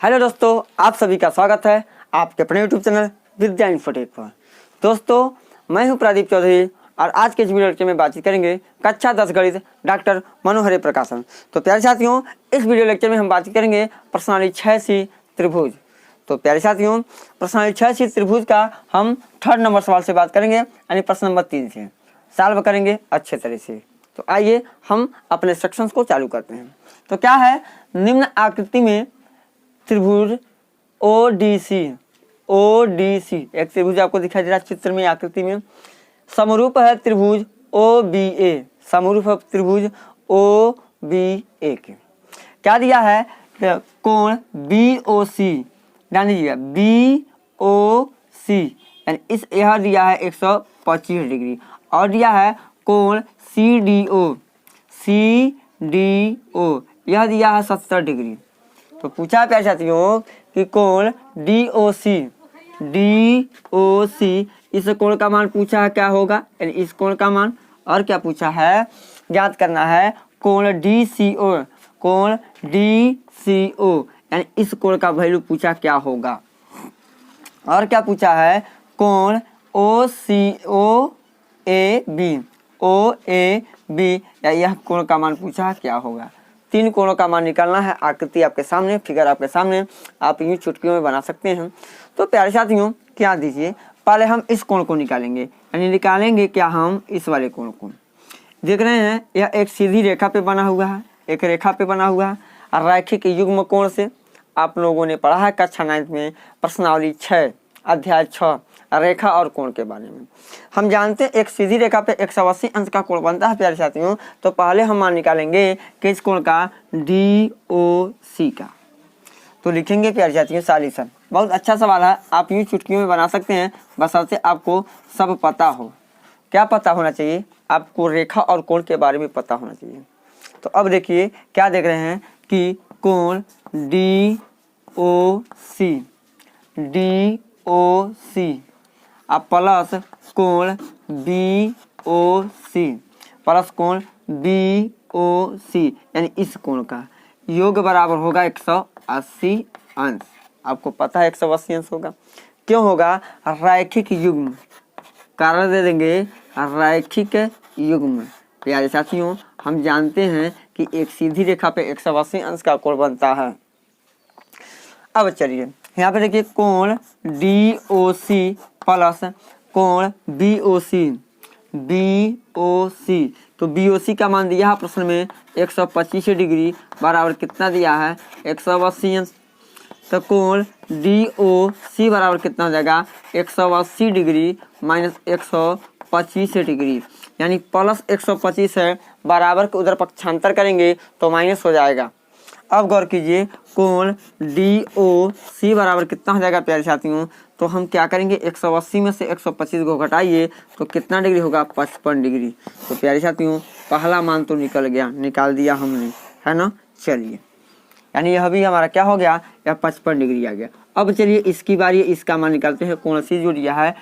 Hello दोस्तों, आप सभी का स्वागत है आपके अपने यूट्यूब चैनल विद्या इन्फोटेक पर। दोस्तों, मैं हूं प्रदीप चौधरी और आज के इस वीडियो लेक्चर में बातचीत करेंगे कक्षा 10 गणित डॉक्टर मनोहर प्रकाशन। तो प्यारे साथियों, इस वीडियो लेक्चर में हम बातचीत करेंगे प्रश्नावली 6C त्रिभुज। तो प्यारे साथियों, प्रश्नावली 6C त्रिभुज का हम 3rd नंबर सवाल से बात करेंगे, यानी प्रश्न नंबर 3 से सॉल्व करेंगे अच्छे तरह से। तो आइए हम अपने सेक्शंस को चालू करते हैं। तो क्या है, निम्न आकृति में त्रिभुज ODC एक त्रिभुज आपको दिखाई दे रहा है चित्र में, आकृति में समरूप है त्रिभुज OBA, समरूप है त्रिभुज OBA के। क्या दिया है, कोण BOC, ध्यान दीजिएगा BOC, यानी इस यह दिया है 125 डिग्री, और दिया है कोण CDO यह दिया है 70 डिग्री। तो पूछा है प्यारे साथियों कि कोण DOC इस कोण का मान पूछा है, क्या होगा, यानी इस कोण का मान। और क्या पूछा है, ज्ञात करना है कोण DCO यानी इस कोण का वैल्यू पूछा क्या होगा। और क्या पूछा है, कोण OAB या यह कोण का मान पूछा है क्या होगा। 3 कोणों का मान निकालना है। आकृति आपके सामने, फिगर आपके सामने, आप यूं चुटकियों में बना सकते हैं। तो प्यारे साथियों, क्या दीजिए, पहले हम इस कोण को निकालेंगे, यानी निकालेंगे क्या, हम इस वाले कोण को। देख रहे हैं यह एक सीधी रेखा पे बना हुआ है, एक रेखा पे बना हुआ है रैखिक युग्म कोण से। आप लोगों ने पढ़ा है कक्षा 9 में प्रश्नावली 6 अध्याय 6 रेखा और कोण के बारे में। हम जानते हैं एक सीधी रेखा पे 180 अंश का कोण बनता है प्यारे साथियों। तो पहले हम मान निकालेंगे कि इस कोण का DOC का। तो लिखेंगे प्यारे साथियों सॉल्यूशन। बहुत अच्छा सवाल है, आप यूं चुटकियों में बना सकते हैं, बशर्ते आपको सब पता हो। क्या पता होना चाहिए, आपको रेखा और कोण के बारे में पता होना चाहिए। तो अब देखिए क्या देख रहे हैं कि कोण DOC अब प्लस कोण BOC यानी इस कोण का योग बराबर होगा 180 अंश। आपको पता है 180 अंश होगा, क्यों होगा, रैखिक युग्म, कारण दे देंगे रैखिक युग्म। प्यारे साथियों, हम जानते हैं कि एक सीधी रेखा पे 180 अंश का कोण बनता है। अब चलिए यहाँ पे देखिए कोण DOC प्लस कोण BOC। तो BOC का मान दिया है प्रश्न में 125 डिग्री बराबर कितना दिया है, 180 अंश। तो कोण DOC बराबर कितना हो जाएगा, 180 डिग्री माइनस 125 डिग्री, यानी प्लस 125 है, बराबर के उधर पक्षांतर करेंगे तो माइनस हो जाएगा। अब गौर कीजिए कोण DOC बराबर कितना हो जाएगा प्यारे साथियों। तो हम क्या करेंगे, 180 में से 125 को घटाइए तो कितना डिग्री होगा, 55 डिग्री। तो प्यारे साथियों, पहला मान तो निकल गया, निकाल दिया हमने, है ना। चलिए, यानी यह भी हमारा क्या हो गया, यह 55 डिग्री आ गया। अब चलिए इसकी बारी, इसका मान निकालते हैं। कोण C जो दिया है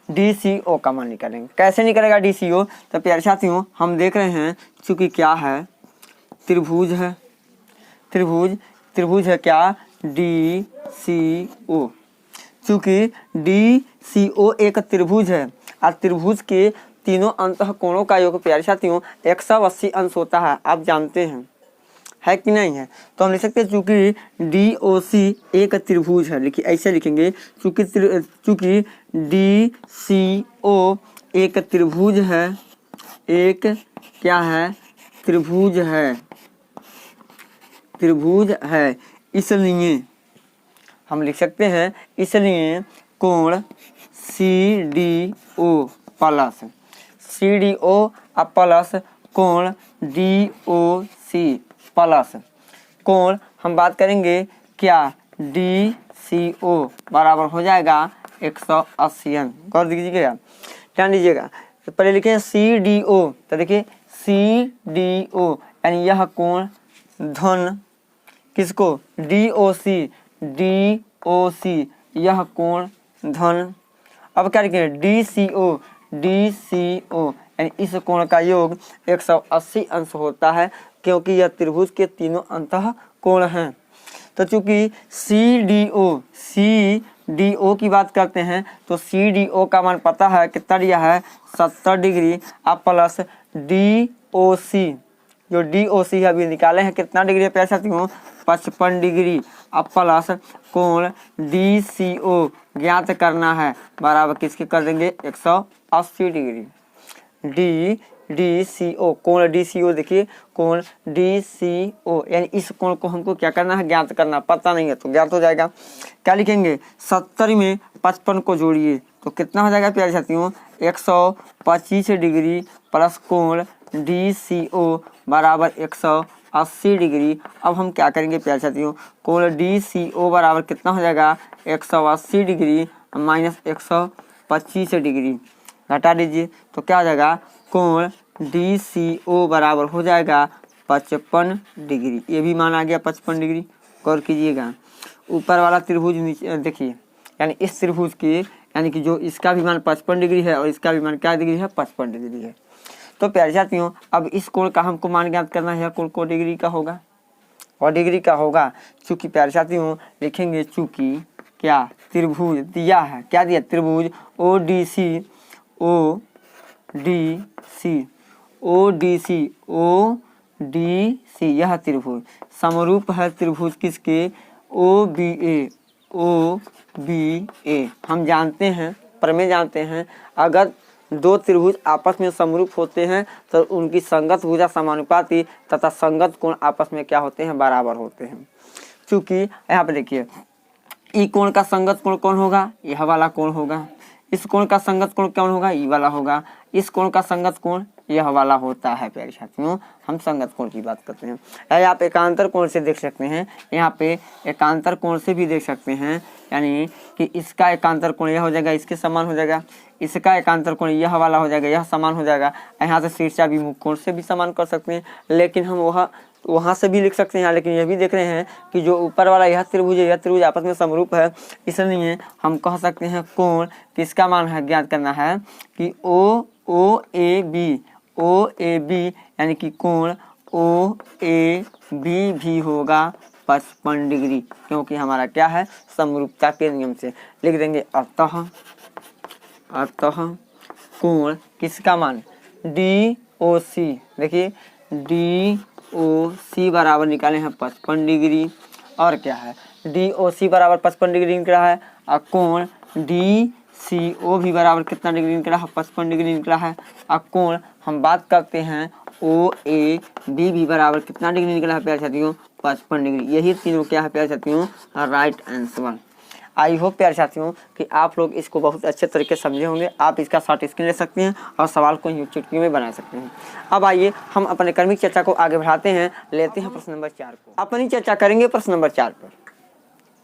DCO का मान निकालेंगे। कैसे निकलेगा DCO, तो प्यारे साथियों हम देख रहे हैं चूंकि क्या है, त्रिभुज है, त्रिभुज है क्या, DCO। चूंकि DCO एक त्रिभुज है और त्रिभुज के तीनों अंतः कोणों का योग प्यारे साथियों 180 अंश होता है, आप जानते हैं, है कि नहीं है। तो हम लिख सकते हैं चूंकि DOC एक त्रिभुज है, लिखिए ऐसे लिखेंगे, चूंकि DCO एक त्रिभुज है, एक क्या है, त्रिभुज है, इसलिए हम लिख सकते हैं, इसलिए कोण CDO प्लस कोण DOC प्लस कोण हम बात करेंगे क्या, DCO बराबर हो जाएगा 180 अंश। गौर दीजिएगा, ध्यान दीजिएगा। तो पहले लिखे CDO, तो देखिए CDO यानी यह कोण धन किसको, DOC यह कोण धन। अब क्या लिखेंगे, DCO यानी इस कोण का योग 180 अंश होता है। क्योंकि यह त्रिभुज के तीनों अंतः कोण हैं। तो चूंकि सी डी ओ की बात करते हैं तो सी डी ओ का मान पता है कितना दिया है 70 डिग्री। अब प्लस डी ओ सी, जो डी ओ सी अभी निकाले हैं कितना डिग्री प्यारे साथियों 55 डिग्री। अब प्लस कोण डी सी ओ ज्ञात करना है बराबर किसके कर देंगे 180 डिग्री। डी सी ओ कोण डी सी ओ, देखिए कोण डी सी ओ यानी इस कोण को हमको क्या करना है ज्ञात करना, पता नहीं है तो ज्ञात हो जाएगा। क्या लिखेंगे 70 में 55 को जोड़िए तो कितना हो जाएगा प्यारे साथियों 125 डिग्री प्लस कोण डी सी ओ बराबर 180 डिग्री। अब हम क्या करेंगे प्यारे साथियों कोण डी सी ओ बराबर कितना हो जाएगा 180 डिग्री माइनस 125 डिग्री घटा दीजिए तो क्या हो जाएगा कोण डी सी ओ बराबर हो जाएगा 55 डिग्री। ये भी मान आ गया 55 डिग्री। गौर कीजिएगा ऊपर वाला त्रिभुज नीचे देखिए, यानी इस त्रिभुज के यानी कि जो इसका भी मान 55 डिग्री है और इसका भी मान क्या डिग्री है 55 डिग्री है। तो प्यारे साथियों अब इस कोण का हमको मान ज्ञात करना है, कोण को डिग्री का होगा और डिग्री का होगा। चूंकि प्यारे साथियों लिखेंगे चूंकि क्या त्रिभुज दिया है, क्या दिया त्रिभुज O D C O D C यह त्रिभुज समरूप है त्रिभुज किसके ओ बी ए। हम जानते हैं प्रमेय जानते हैं अगर दो त्रिभुज आपस में समरूप होते हैं तो उनकी संगत भुजा समानुपाती तथा संगत कोण आपस में क्या होते हैं बराबर होते हैं। क्योंकि यहाँ पे देखिए ई कोण का संगत कोण कौन होगा यह वाला कोण होगा, इस कोण का संगत कोण कौन होगा ई वाला होगा, इस कोण का संगत कोण यह वाला होता है। प्यारे साथियों हम संगत कोण की बात करते हैं। आप एकांतर कोण से देख सकते हैं, यहाँ पे एकांतर कोण से भी देख सकते हैं, यानी कि इसका एकांतर कोण यह हो जाएगा इसके समान हो जाएगा, इसका एकांतर कोण यह वाला हो जाएगा यह समान हो जाएगा। यहाँ से शीर्षाभिमुख कोण से भी समान कर सकते हैं, लेकिन हम वहाँ से भी लिख सकते हैं। लेकिन यह भी देख रहे हैं कि जो ऊपर वाला यह त्रिभुज है यह त्रिभुज आपस में समरूप है, इसलिए हम कह सकते हैं कोण किसका मान है ज्ञात करना है कि ओ ए बी यानी कि कोण ओ ए बी भी होगा 55 डिग्री, क्योंकि हमारा क्या है समरूपता के नियम से लिख देंगे। अतः कोण किसका मान डी ओ सी, देखिए डी ओ सी बराबर निकाले हैं 55 डिग्री और क्या है डी ओ सी बराबर 55 डिग्री निकला है और कोण डी सी ओ भी बराबर कितना डिग्री निकला है 55 डिग्री निकला है। अब कोण हम बात करते हैं ओ ए बी भी बराबर कितना डिग्री निकला है प्यारे साथियों 55 डिग्री। यही तीनों क्या है प्यारे साथियों राइट आंसर। आई होप प्यारे साथियों कि आप लोग इसको बहुत अच्छे तरीके से समझे होंगे। आप इसका शॉर्ट स्क्रीन ले सकते हैं और सवाल को यूं चुटकी में बना सकते हैं। अब आइए हम अपने क्रमिक चर्चा को आगे बढ़ाते हैं, लेते हैं प्रश्न नंबर 4 को। अपनी चर्चा करेंगे प्रश्न नंबर 4 पर।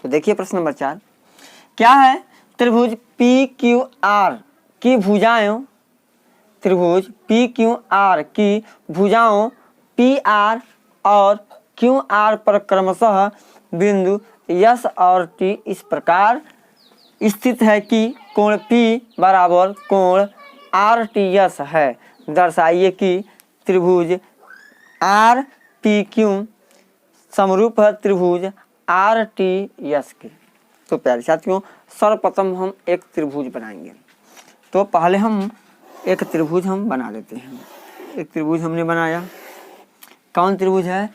तो देखिए प्रश्न नंबर 4 क्या है, त्रिभुज पी क्यू आर की भुजाएं, त्रिभुज पी क्यू आर की भुजाओं पी आर और क्यू आर पर क्रमशः बिंदु यस और टी इस प्रकार स्थित है कि कोण P बराबर कोण आर टी यस है। दर्शाइए कि त्रिभुज आर पी क्यू समरूप है त्रिभुज आर टी यस के। तो प्यारे साथियों सर्वप्रथम हम एक त्रिभुज बनाएंगे। तो पहले हम एक त्रिभुज हम बना लेते हैं। एक त्रिभुज हमने बनाया, कौन त्रिभुज है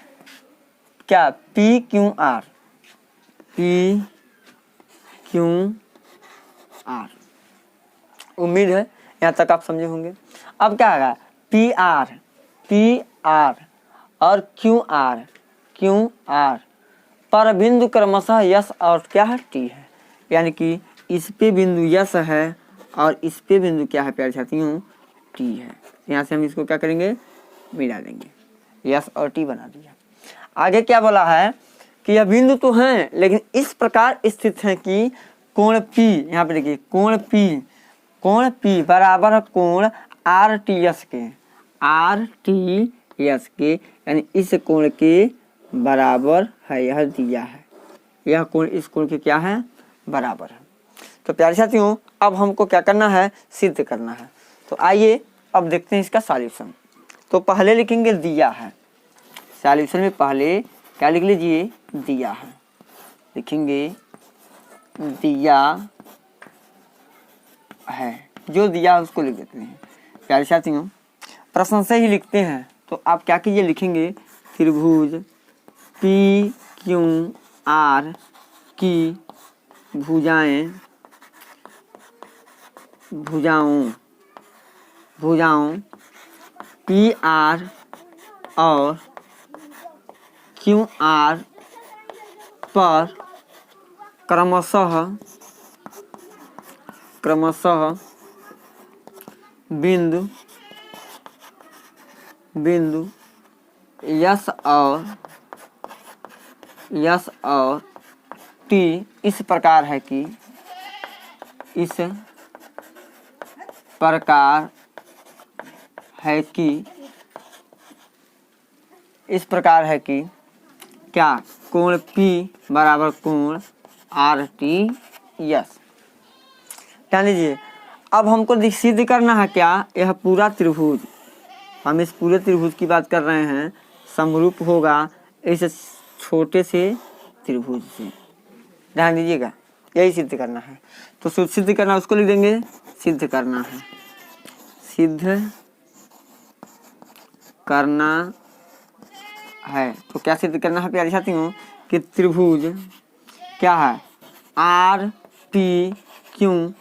क्या P Q R, P Q R. उम्मीद है यहाँ तक आप समझे होंगे। अब क्या होगा पी आर और क्यू आर पर बिंदु क्रमशः यस और क्या है टी है, यानी कि इस पे बिंदु यस है और इस पे बिंदु क्या है प्यारे साथियों टी है। यहाँ से हम इसको क्या करेंगे मिला देंगे, यस और टी बना दिया। आगे क्या बोला है कि यह बिंदु तो हैं लेकिन इस प्रकार स्थित है कि कोण P, यहाँ पे देखिए कोण P बराबर कोण आर टी एस के, यानी इस कोण के बराबर है, यह दिया है, यह कोण इस कोण के क्या है बराबर है। तो प्यारे साथियों अब हमको क्या करना है सिद्ध करना है। तो आइए अब देखते हैं इसका सॉल्यूशन। तो पहले लिखेंगे दिया है, सॉल्यूशन में पहले क्या लिख लीजिए, दिया है, लिखेंगे दिया है, जो दिया उसको लिख देते हैं। प्यारे साथियों, प्रश्न से ही लिखते हैं तो आप क्या कीजिए, लिखेंगे त्रिभुज पी क्यू आर की भुजाओं पी आर और क्यू आर पर क्रमशः बिंदु यस और टी इस प्रकार है कि क्या कोण P बराबर कोण RTS। ध्यान दीजिए, अब हमको सिद्ध करना है क्या, यह पूरा त्रिभुज, हम इस पूरे त्रिभुज की बात कर रहे हैं, समरूप होगा इस छोटे से त्रिभुज से। ध्यान दीजिएगा, यही सिद्ध करना है। तो सिद्ध करना उसको लिख देंगे, सिद्ध करना है। तो क्या सिद्ध करना है प्यारे साथियों, कि त्रिभुज क्या है, RPQ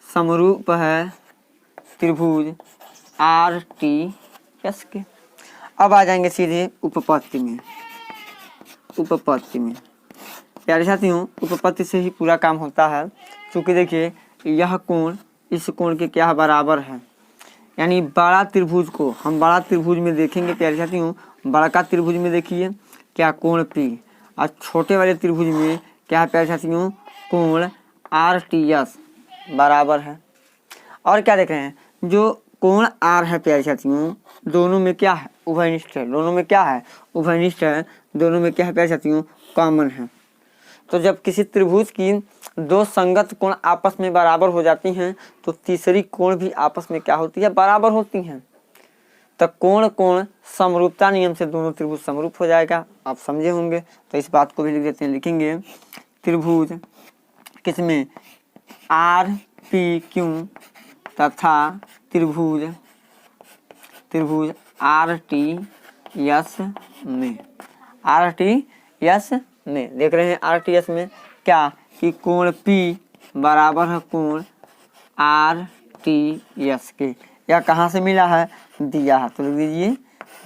समरूप है त्रिभुज RTS के। अब आ जाएंगे सीधे उपपत्ति में। प्यारे साथियों, उपपत्ति से ही पूरा काम होता है, क्योंकि देखिए यह कोण इस कोण के क्या बराबर है, यानी बड़ा त्रिभुज को हम बड़ा त्रिभुज में देखेंगे। प्यारे साथियों, बड़ा का त्रिभुज में देखिए क्या कोण P, और छोटे वाले त्रिभुज में क्या है प्यारे साथियों, कोण RTS बराबर है। और क्या देख रहे हैं, जो कोण R है प्यारे साथियों, दोनों में क्या है, उभयनिष्ठ है। दोनों में क्या है, उभयनिष्ठ है। दोनों में क्या है प्यारे साथियों, कॉमन है। तो जब किसी त्रिभुज की दो संगत कोण आपस में बराबर हो जाती हैं, तो तीसरी कोण भी आपस में क्या होती है, बराबर होती हैं। तो कोण समरूपता नियम से दोनों त्रिभुज समरूप हो जाएगा, आप समझे होंगे। तो इस बात को भी लिख देते हैं, लिखेंगे त्रिभुज किसमें, RPQ तथा त्रिभुज RTS में देख रहे हैं। RTS में क्या, कि कोण P बराबर है कोण RTS के। यह कहाँ से मिला है, दिया है, तो लिख दीजिए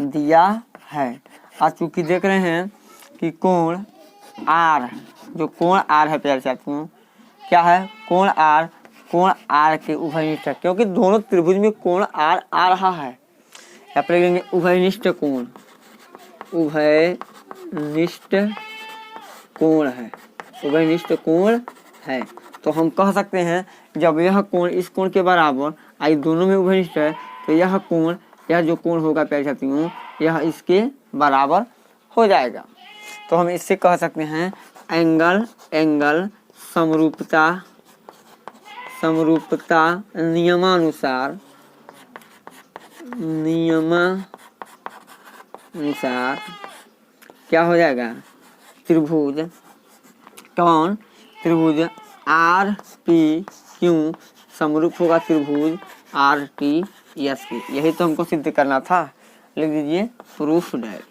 दिया है। और चूंकि देख रहे हैं कि कोण R, जो कोण R है प्यारे साथियों, क्या है, कोण R के उभयनिष्ठ है, क्योंकि दोनों त्रिभुज में कोण R आ रहा है। यहाँ पर लिखेंगे उभयनिष्ठ कोण है। तो हम कह सकते हैं, जब यह कोण इस कोण के बराबर आई, दोनों में उभयनिष्ठ है, तो यह जो कोण होगा प्यारे साथियों, यह इसके बराबर हो जाएगा। तो हम इससे कह सकते हैं एंगल समरूपता नियमानुसार क्या हो जाएगा, त्रिभुज RPQ समरूप होगा त्रिभुज RTS की। यही तो हमको सिद्ध करना था, लिख दीजिए प्रूफ डेट।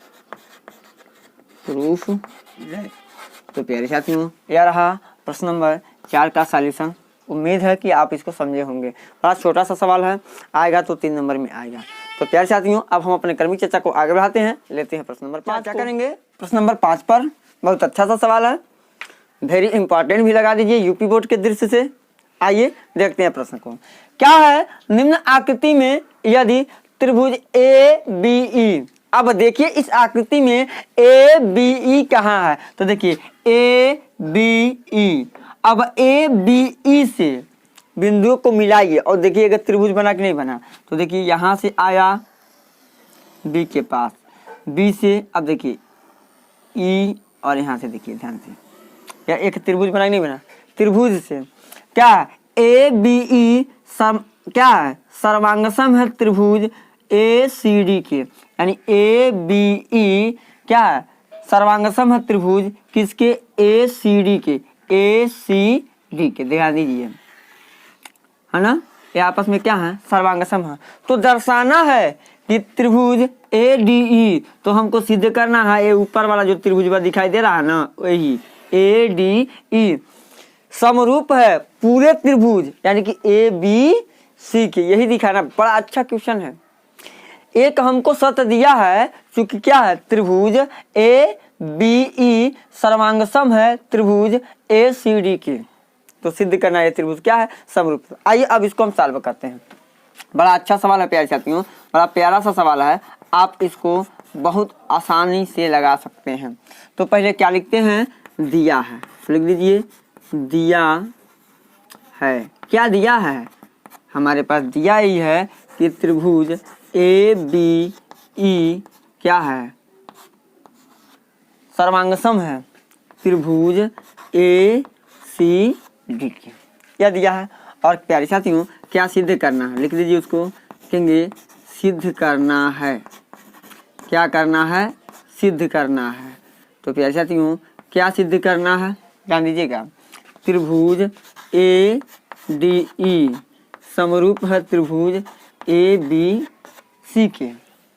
तो प्यारे साथियों, यह रहा प्रश्न नंबर 4 का सॉल्यूशन। उम्मीद है कि आप इसको समझे होंगे। बड़ा छोटा सा सवाल है, आएगा तो 3 नंबर में आएगा। तो प्यारे साथियों, अब हम अपने क्रमिक चर्चा को आगे बढ़ाते हैं, लेते हैं प्रश्न नंबर 5। क्या करेंगे, प्रश्न नंबर 5 पर बहुत अच्छा सा सवाल है, वेरी इंपॉर्टेंट भी लगा दीजिए यूपी बोर्ड के दृष्टि से। आइए देखते हैं प्रश्न को। क्या है, निम्न आकृति में यदि त्रिभुज ABE, अब देखिए इस आकृति में ABE कहाँ है, तो देखिए ABE, अब ABE से बिंदुओं को मिलाइए और देखिए अगर त्रिभुज बना कि नहीं बना। तो देखिए यहाँ से आया B के पास, B से अब देखिए E, और यहाँ से देखिए ध्यान से, या एक त्रिभुज बना कि नहीं बना। त्रिभुज से क्या है, ABE क्या है, सर्वांगसम है त्रिभुज ACD के, यानी ABE क्या है, सर्वांगसम है त्रिभुज किसके, ए सी डी के, ए सी डी के, ध्यान दीजिए, है ना, ये आपस में क्या है, सर्वांगसम है। तो दर्शाना है कि त्रिभुज ए डी ई, तो हमको सिद्ध करना है ये ऊपर वाला जो त्रिभुज दिखाई दे रहा है ना, वही ए डी ई समरूप है पूरे त्रिभुज यानी कि ए बी सी के, यही दिखाना। बड़ा अच्छा क्वेश्चन है। एक हमको शर्त दिया है, क्योंकि क्या है, त्रिभुज ए बी ई सर्वांगसम है त्रिभुज ए सी डी के, तो सिद्ध करना है त्रिभुज क्या है, समरूप। आइए अब इसको हम सॉल्व करते हैं। बड़ा अच्छा सवाल है प्यारे साथियों, बड़ा प्यारा सा सवाल है, आप इसको बहुत आसानी से लगा सकते हैं। तो पहले क्या लिखते हैं, दिया है, लिख दीजिए दिया है। क्या दिया है, हमारे पास दिया ही है कि त्रिभुज ए बी ई क्या है, सर्वांगसम है त्रिभुज ए सी डी के, यह दिया है। और प्यारे साथियों क्या सिद्ध करना है, लिख दीजिए उसको, कहेंगे सिद्ध करना है। क्या करना है, सिद्ध करना है। तो प्यारे साथियों क्या सिद्ध करना है, ध्यान दीजिएगा, त्रिभुज ए डी ई समरूप है त्रिभुज ए बी सी के,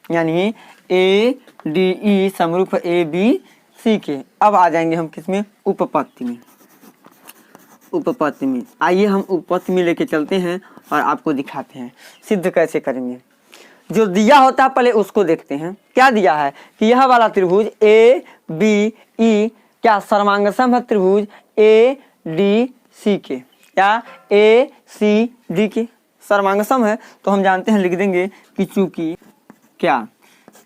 यानी ए डी ई समरूप है ए बी सी के। अब आ जाएंगे हम किसमें, उपपत्ति में। उपपत्ति में आइए हम उपपत्ति में लेके चलते हैं और आपको दिखाते हैं सिद्ध कैसे करेंगे। जो दिया होता है पहले उसको देखते हैं। क्या दिया है कि यह वाला त्रिभुज ए बी ई क्या सर्वांगसम है त्रिभुज ए डी सी के, क्या ए सी डी के सर्वांगसम है। तो हम जानते हैं, लिख देंगे कि चूंकि क्या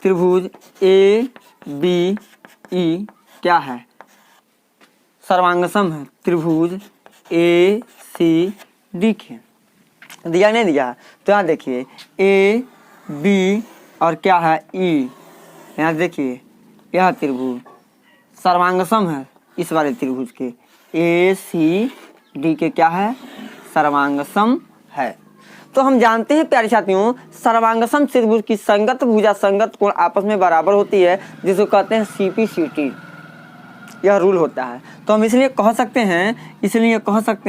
त्रिभुज ए बी ई क्या है, सर्वांगसम है त्रिभुज ए सी डी के। दिया नहीं दिया, तो यहाँ देखिए ए बी और क्या है ई, यहाँ देखिए यह त्रिभुज सर्वांगसम है इस वाले त्रिभुज के, ए सी डी के क्या है, सर्वांगसम है। तो हम जानते हैं प्यारे साथियों, सर्वांगसम त्रिभुज की संगत भुजा संगत कोण आपस में बराबर होती है, जिसको कहते हैं सीपी, यह रूल होता है। तो हम इसलिए कह सकते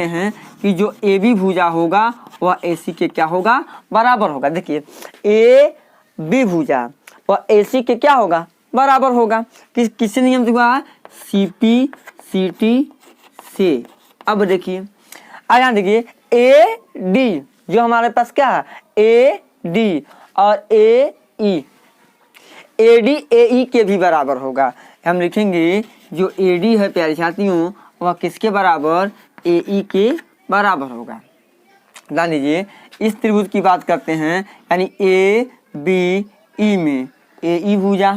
हैं कि जो ए बी भुजा होगा वह ए सी के क्या होगा, बराबर होगा। देखिए ए बी भुजा वह ए सी के क्या होगा, बराबर होगा। किस नियम से हुआ, सीपी सी टी से। अब देखिए यहाँ देखिए ए डी जो हमारे पास क्या है, ए डी और ए ई, ए डी ए ई के भी बराबर होगा। हम लिखेंगे जो ए डी है प्यारे साथियों वह किसके बराबर, ए ई के बराबर होगा। ध्यान दीजिए इस त्रिभुज की बात करते हैं, यानी ए बी ई में ए ई भुजा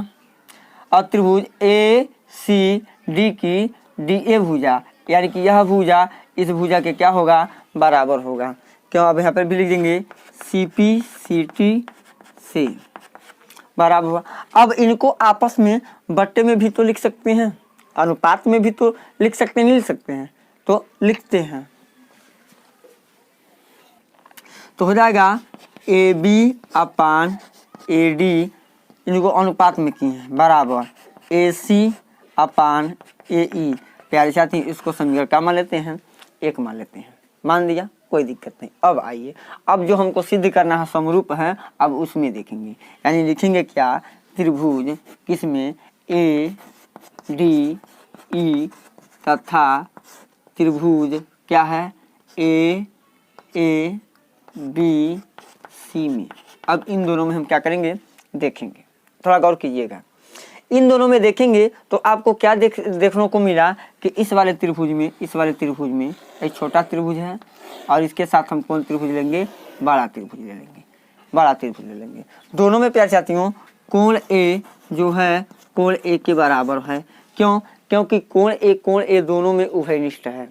और त्रिभुज ए सी डी की डी ए भुजा, यानी कि यह भुजा इस भुजा के क्या होगा, बराबर होगा। क्यों, अब यहाँ पर भी लिख देंगे सी पी सी टी से बराबर हुआ। अब इनको आपस में बट्टे में भी तो लिख सकते हैं, अनुपात में भी तो लिख सकते हैं, नहीं लिख सकते हैं, तो लिखते हैं। तो हो जाएगा A B upon A D, इनको अनुपात में किए हैं बराबर ए सी अपान ए ई। प्यारे साथी इसको समीकरण क्या मान लेते हैं, एक मान लेते हैं, मान दिया, कोई दिक्कत नहीं। अब आइए, अब जो हमको सिद्ध करना है समरूप है, अब उसमें देखेंगे, यानी लिखेंगे क्या, त्रिभुज किसमें ए डी ई तथा त्रिभुज क्या है ए बी सी में। अब इन दोनों में हम क्या करेंगे, देखेंगे, थोड़ा गौर कीजिएगा। इन दोनों में देखेंगे तो आपको क्या देखने को मिला कि इस वाले त्रिभुज में एक छोटा त्रिभुज है और इसके साथ हम कौन त्रिभुज लेंगे, बड़ा त्रिभुज ले लेंगे। दोनों में प्यारे साथियों कोण ए जो है कोण ए के बराबर है। क्यों, क्योंकि कोण ए दोनों में उभयनिष्ठ है।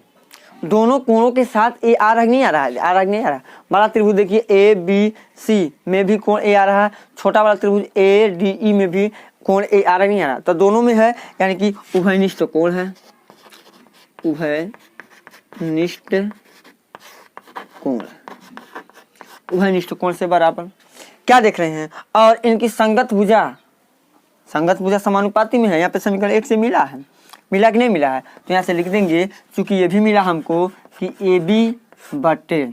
दोनों कोणों के साथ ए आ रहा नहीं आ रहा। बड़ा त्रिभुज देखिए ए बी सी में भी कोण ए आ रहा है, छोटा वाला त्रिभुज ए डी ई में भी कोण ए आ रहा नहीं आ रहा, तो दोनों में है, यानी कि उभयनिष्ठ कोण है, उभयनिष्ठ कोण से बराबर। क्या देख रहे हैं, और इनकी संगत संगत भुजा समानुपाती में है, यहाँ पे समीकरण 1 से मिला है, मिला कि नहीं मिला है, तो यहाँ से लिख देंगे चूंकि ये भी मिला हमको कि ए बी बटे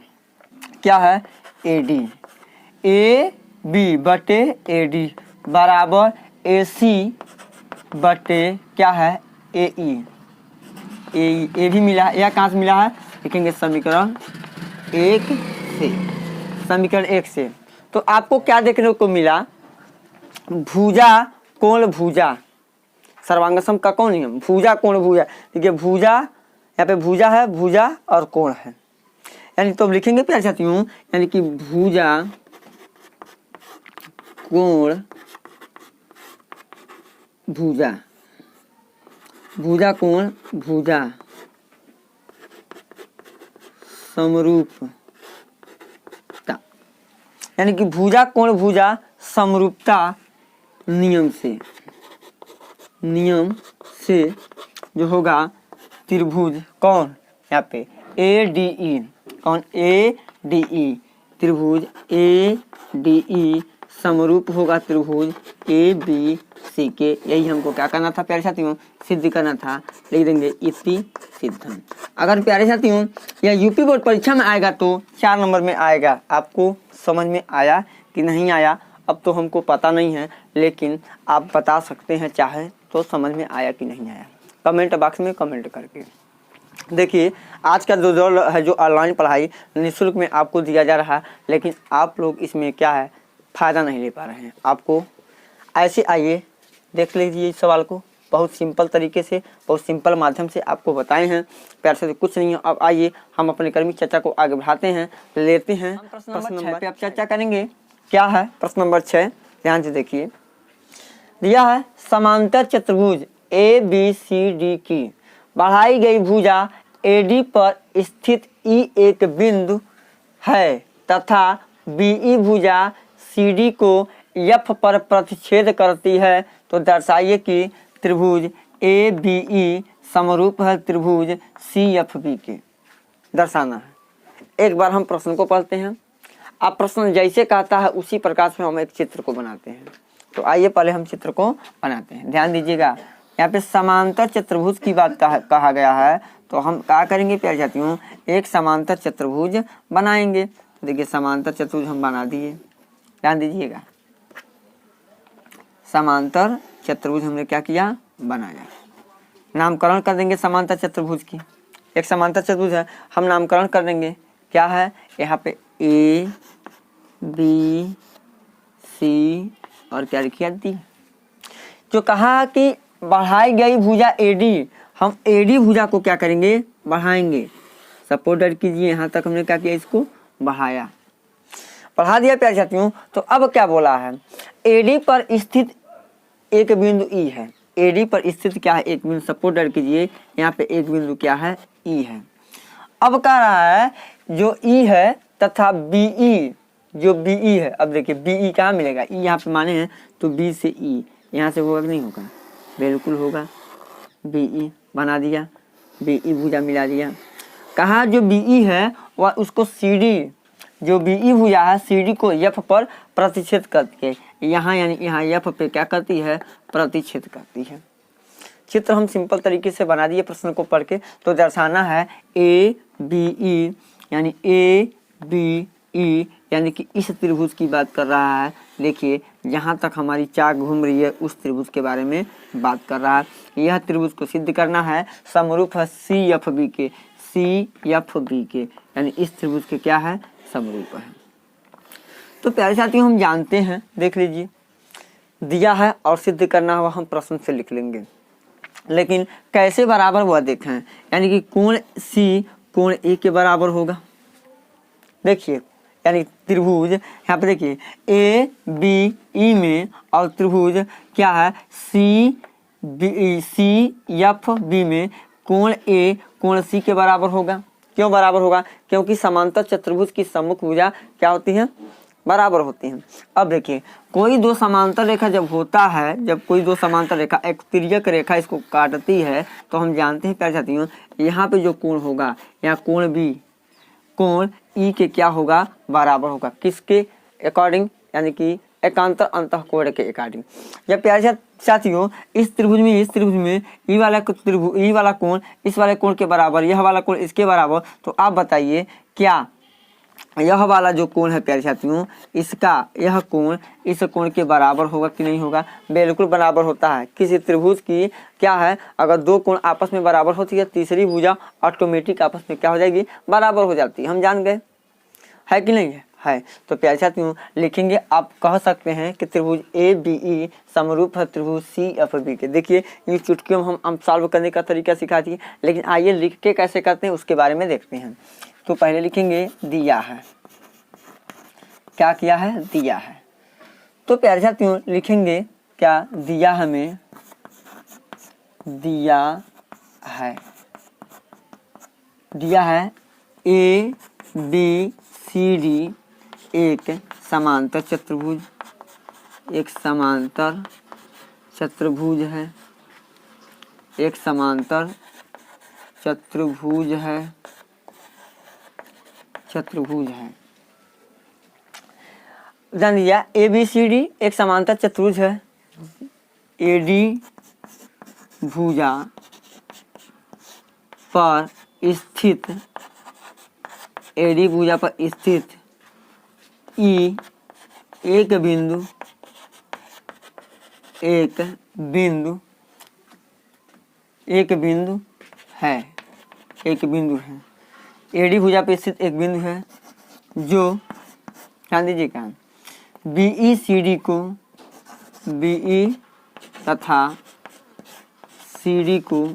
क्या है ए डी, ए बी बटे ए डी बराबर ए सी बटे क्या है ए ई, ए भी मिला है, यह कहाँ से मिला है लिखेंगे समीकरण 1 से, समीकरण 1 से। तो आपको क्या देखने को मिला, भुजा कोण भुजा, सर्वांगसम का कौन नियम, भुजा कोण भुजा, देखिए भुजा यहाँ पे भुजा है, भुजा और कोण है, यानी तो लिखेंगे प्यारे साथियों, यानी कि भुजा कोण भुजा, भुजा कोण भुजा समरूपता, यानी कि भुजा कोण भुजा समरूपता नियम से जो होगा त्रिभुज कौन यहाँ पे ए डी ई, कौन ए डी ई, त्रिभुज ए डी ई समरूप होगा त्रिभुज ए बी सी के। यही हमको क्या करना था प्यारे साथियों, सिद्ध करना था, लिख देंगे इति सिद्धम। अगर प्यारे साथियों यह यूपी बोर्ड परीक्षा में आएगा तो 4 नंबर में आएगा। आपको समझ में आया कि नहीं आया अब तो हमको पता नहीं है, लेकिन आप बता सकते हैं चाहे तो समझ में आया कि नहीं आया, कमेंट बॉक्स में कमेंट करके। देखिए आज का जो दौर है, जो ऑनलाइन पढ़ाई निःशुल्क में आपको दिया जा रहा है, लेकिन आप लोग इसमें क्या है फ़ायदा नहीं ले पा रहे हैं। आपको ऐसे आइए देख लीजिए इस सवाल को, बहुत सिंपल तरीके से, बहुत सिंपल माध्यम से आपको बताए हैं, प्यार से कुछ नहीं है। अब आइए हम अपने कर्मी चर्चा को आगे बढ़ाते हैं, लेते हैं प्रश्न नंबर 6 पे आप चर्चा करेंगे। क्या है प्रश्न नंबर 6, ध्यान से देखिए, दिया है समांतर चतुर्भुज ए बी सी डी की बढ़ाई गई भुजा ए डी पर स्थित ई एक बिंदु है तथा बीई भुजा सी डी को एफ पर प्रतिच्छेद करती है, तो दर्शाइए कि त्रिभुज ए बी ई समरूप है त्रिभुज सी एफ बी के, दर्शाना है। एक बार हम प्रश्न को पढ़ते हैं, आप प्रश्न जैसे कहता है उसी प्रकार से हम एक चित्र को बनाते हैं। तो आइए पहले हम चित्र को बनाते हैं, ध्यान दीजिएगा। यहाँ पे समांतर चतुर्भुज की बात कहा गया है, तो हम क्या करेंगे प्यारे साथियों, एक समांतर चतुर्भुज बनाएंगे। देखिए समांतर चतुर्भुज हम बना दिए, ध्यान दीजिएगा, समांतर चतुर्भुज हमने क्या किया बनाया। नामकरण कर देंगे समांतर चतुर्भुज की, एक समांतर चतुर्भुज है, हम नामकरण कर देंगे क्या है, यहाँ पे ए बी सी और क्या लिखिए डी। जो कहा कि बढ़ाई गई भुजा एडी, हम एडी भुजा को क्या करेंगे बढ़ाएंगे। सपोर्ट कीजिए, यहाँ तक हमने क्या किया, इसको बढ़ाया, बढ़ा दिया प्यारे साथियों। तो अब क्या बोला है, एडी पर स्थित एक बिंदु ई है, एडी पर स्थित क्या है एक बिंदु, सपोर्ट कीजिए, यहाँ पे एक बिंदु क्या है ई है। अब कह रहा है जो ई है तथा बीई, जो बीई है, अब देखिए बीई कहाँ मिलेगा, ई यहाँ पे माने हैं तो बी से ई, यहाँ से होगा कि नहीं होगा, बिल्कुल होगा, बीई बना दिया, बीई भुजा मिला दिया। कहा जो बीई है वह उसको सीडी, जो बीई भुजा है सीडी को एफ पर प्रतिच्छेद करके, यहाँ यानी यहाँ एफ पे क्या करती है प्रतिच्छेद करती है। चित्र हम सिंपल तरीके से बना दिए प्रश्न को पढ़ के। तो दर्शाना है ए बी ई, यानी ए बी ई, यानी कि इस त्रिभुज की बात कर रहा है। देखिए जहाँ तक हमारी चाक घूम रही है उस त्रिभुज के बारे में बात कर रहा है। यह त्रिभुज को सिद्ध करना है, समरूप है सी एफ बी के, सी एफ बी के, यानी इस त्रिभुज के क्या है समरूप है। तो प्यारे साथियों हम जानते हैं, देख लीजिए दिया है और सिद्ध करना हुआ हम प्रश्न से लिख लेंगे, लेकिन कैसे बराबर वह देखें, यानी कि कोण सी कोण ए के बराबर होगा। देखिए यानी त्रिभुज यहाँ पे देखिए ए बी ई में और त्रिभुज क्या है सी एफ बी में कोण ए कोण सी के बराबर होगा। क्यों बराबर होगा, क्योंकि समांतर चतुर्भुज की सम्मुख भुजा क्या होती है बराबर होती हैं। अब देखिए कोई दो समांतर रेखा जब होता है, जब कोई दो समांतर रेखा एक तिर्यक रेखा इसको काटती है, तो हम जानते हैं प्यारे साथियों यहाँ पे जो कोण होगा, यहाँ कोण बी कोण ई के क्या होगा बराबर होगा, किसके अकॉर्डिंग, यानी कि एकांतर अंतःकोण के अकॉर्डिंग। जब प्यारे साथियों इस त्रिभुज में ई वाला कोण इस वाले कोण के बराबर, यह वाला कोण इसके बराबर, तो आप बताइए क्या यह वाला जो कोण है प्यारे साथियों इसका यह कोण इस कोण के बराबर होगा कि नहीं होगा? बिल्कुल बराबर होता है। किसी त्रिभुज की क्या है, अगर दो कोण आपस में बराबर होती है, तीसरी भुजा ऑटोमेटिक आपस में क्या हो जाएगी? बराबर हो जाती है। हम जान गए, है कि नहीं है? तो प्यारे साथियों लिखेंगे, आप कह सकते हैं कि त्रिभुज ABE समरूप है त्रिभुज CFB के। देखिए ये चुटकियों में हम सॉल्व करने का तरीका सिखा दिए, लेकिन आइए लिख के कैसे करते हैं उसके बारे में देखते हैं। तो पहले लिखेंगे दिया है, क्या किया है? दिया है। तो प्यारे साथियों लिखेंगे क्या? दिया हमें, दिया है ABCD एक समांतर चतुर्भुज, एक समांतर चतुर्भुज है, एक समांतर चतुर्भुज है, जान लिया। ABCD एक समांतर चतुर्भुज है, AD भुजा पर स्थित, AD भुजा पर स्थित E एक बिंदु है, AD भुजा पर स्थित एक बिंदु है जो, ध्यान दीजिएगा, BECD को, BE तथा CD को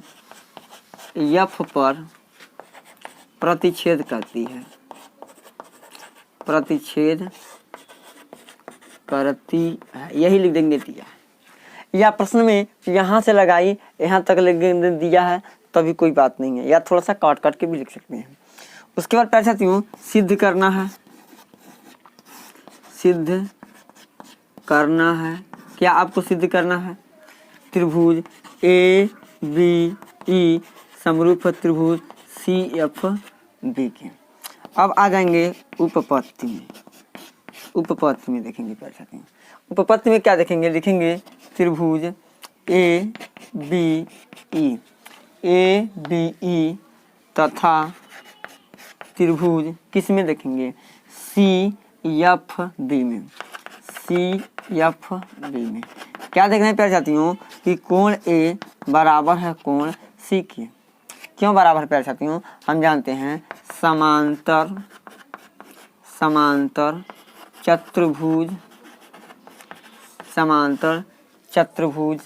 F पर प्रतिच्छेद करती है, यही लिख देंगे दिया। या प्रश्न में यहाँ से लगाई यहाँ तक लिख दिया है तभी कोई बात नहीं है, या थोड़ा सा काट के भी लिख सकते हैं। उसके बाद प्यारे साथियों सिद्ध करना है, क्या आपको सिद्ध करना है? त्रिभुज ABE समरूप है त्रिभुज CFB के। अब आ जाएंगे उपपत्ति में देखेंगे प्यारे साथियों। उपपत्ति में क्या देखेंगे? लिखेंगे त्रिभुज ABE तथा त्रिभुज किस में देखेंगे? CFB में। क्या देखना है प्यारे साथियों कि कोण A बराबर है कोण C के। क्यों बराबर है प्यारे साथियों? हम जानते हैं समांतर चतुर्भुज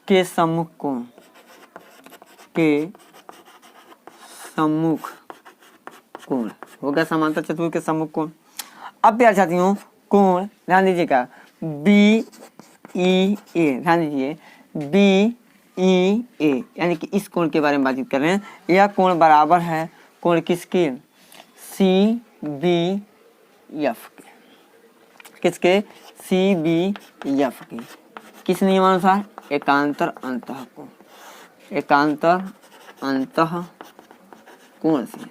के सम्मुख कोण हो गया समांतर चतुर्भुज के सम्मुख कोण। अब प्यारे साथियों कोण ध्यान दीजिएगा BEA, ध्यान दीजिए BEA यानी कि इस कोण के बारे में बातचीत कर रहे हैं। यह कोण बराबर है कोण किसके? CBF के। किसके? CBF के। किस नियमानुसार? एकांतर अंतःकोण से।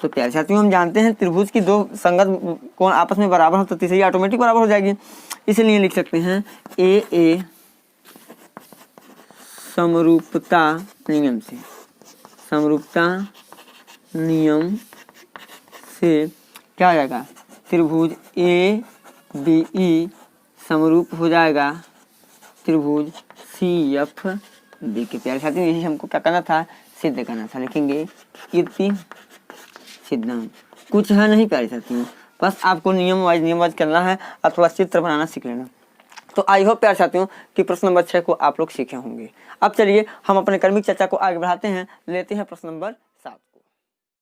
तो प्यारे साथियों हम जानते हैं त्रिभुज की दो संगत कोण आपस में बराबर हो तो तीसरी ऑटोमेटिक बराबर हो जाएगी, इसलिए लिख सकते हैं AA समरूपता नियम से क्या हो जाएगा? त्रिभुज ABE समरूप हो जाएगा त्रिभुज CFB के। प्यारे साथियों यही हमको क्या करना था? सिद्ध करना था। लिखेंगे इति सिद्धांत। कुछ है नहीं प्यारे साथियों, बस आपको नियम वाइज करना है और थोड़ा चित्र बनाना सीख लेना। तो आई होप प्यारे साथियों कि प्रश्न नंबर 6 को आप लोग सीखे होंगे। अब चलिए हम अपने क्रमिक चर्चा को आगे बढ़ाते हैं, लेते हैं प्रश्न नंबर